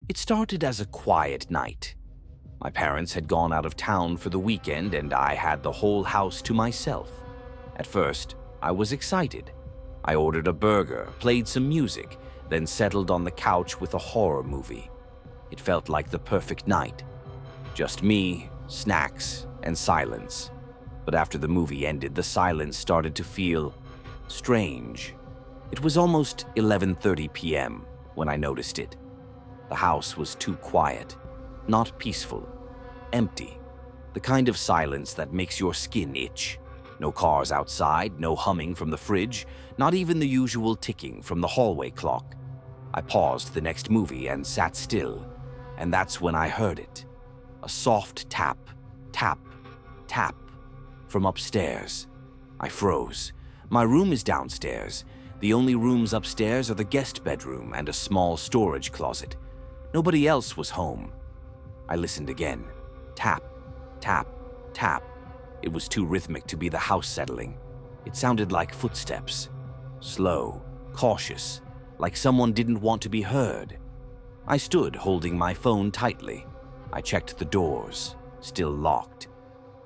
It started as a quiet night. My parents had gone out of town for the weekend and I had the whole house to myself. At first, I was excited. I ordered a burger, played some music, then settled on the couch with a horror movie. It felt like the perfect night. Just me, snacks, and silence. But after the movie ended, the silence started to feel strange. It was almost 11:30 p.m. when I noticed it. The house was too quiet, not peaceful, empty. The kind of silence that makes your skin itch. No cars outside, no humming from the fridge, not even the usual ticking from the hallway clock. I paused the next movie and sat still, and that's when I heard it. A soft tap, tap, tap from upstairs. I froze. My room is downstairs. The only rooms upstairs are the guest bedroom and a small storage closet. Nobody else was home. I listened again. Tap, tap, tap. It was too rhythmic to be the house settling. It sounded like footsteps. Slow, cautious, like someone didn't want to be heard. I stood holding my phone tightly. I checked the doors, still locked.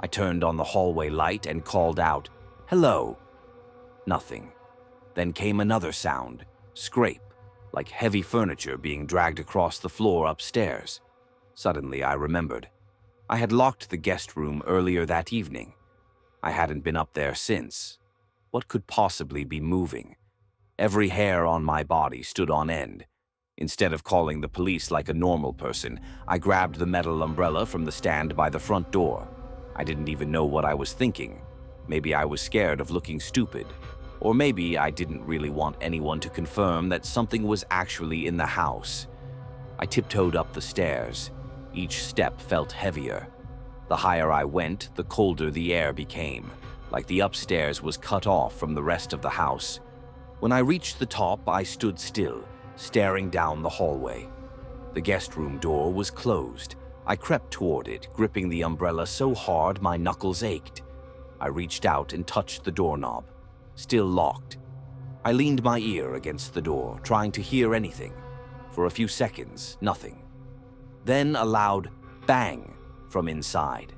I turned on the hallway light and called out, "Hello." Nothing. Then came another sound, scrape, like heavy furniture being dragged across the floor upstairs. Suddenly I remembered. I had locked the guest room earlier that evening. I hadn't been up there since. What could possibly be moving? Every hair on my body stood on end. Instead of calling the police like a normal person, I grabbed the metal umbrella from the stand by the front door. I didn't even know what I was thinking. Maybe I was scared of looking stupid. Or maybe I didn't really want anyone to confirm that something was actually in the house. I tiptoed up the stairs. Each step felt heavier. The higher I went, the colder the air became, like the upstairs was cut off from the rest of the house. When I reached the top, I stood still, staring down the hallway. The guest room door was closed. I crept toward it, gripping the umbrella so hard my knuckles ached. I reached out and touched the doorknob. Still locked. I leaned my ear against the door, trying to hear anything. For a few seconds, nothing. Then a loud bang from inside.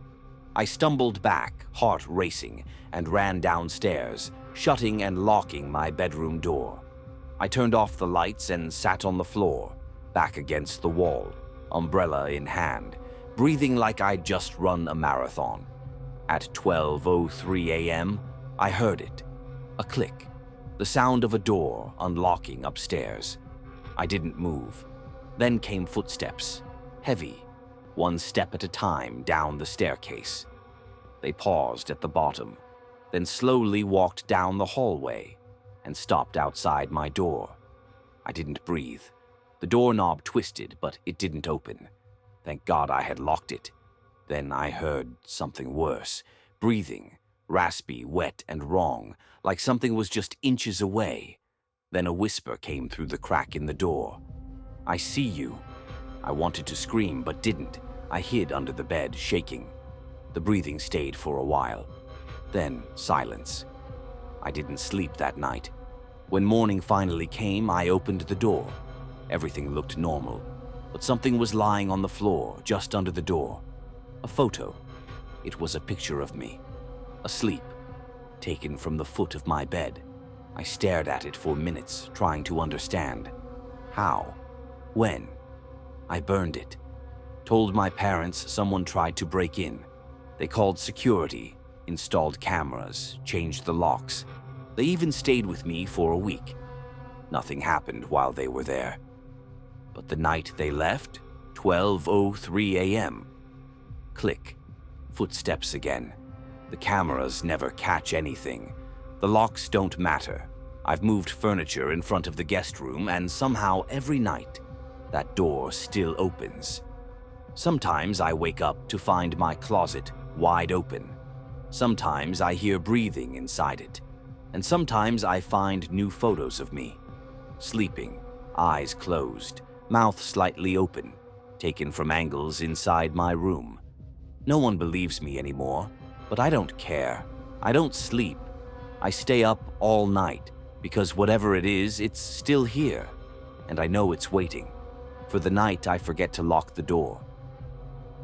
I stumbled back, heart racing, and ran downstairs, shutting and locking my bedroom door. I turned off the lights and sat on the floor, back against the wall, umbrella in hand, breathing like I'd just run a marathon. At 12:03 a.m., I heard it. A click. The sound of a door unlocking upstairs. I didn't move. Then came footsteps. Heavy, one step at a time down the staircase. They paused at the bottom, then slowly walked down the hallway and stopped outside my door. I didn't breathe. The doorknob twisted, but it didn't open. Thank God I had locked it. Then I heard something worse. Breathing, raspy, wet, and wrong, like something was just inches away. Then a whisper came through the crack in the door. "I see you." I wanted to scream, but didn't. I hid under the bed, shaking. The breathing stayed for a while. Then silence. I didn't sleep that night. When morning finally came, I opened the door. Everything looked normal, but something was lying on the floor just under the door. A photo. It was a picture of me, asleep, taken from the foot of my bed. I stared at it for minutes, trying to understand. How? When? I burned it. Told my parents someone tried to break in. They called security, installed cameras, changed the locks. They even stayed with me for a week. Nothing happened while they were there. But the night they left, 12:03 a.m. Click. Footsteps again. The cameras never catch anything. The locks don't matter. I've moved furniture in front of the guest room, and somehow every night, that door still opens. Sometimes I wake up to find my closet wide open. Sometimes I hear breathing inside it. And sometimes I find new photos of me. Sleeping, eyes closed, mouth slightly open, taken from angles inside my room. No one believes me anymore, but I don't care. I don't sleep. I stay up all night because whatever it is, it's still here, and I know it's waiting For the night, I forget to lock the door.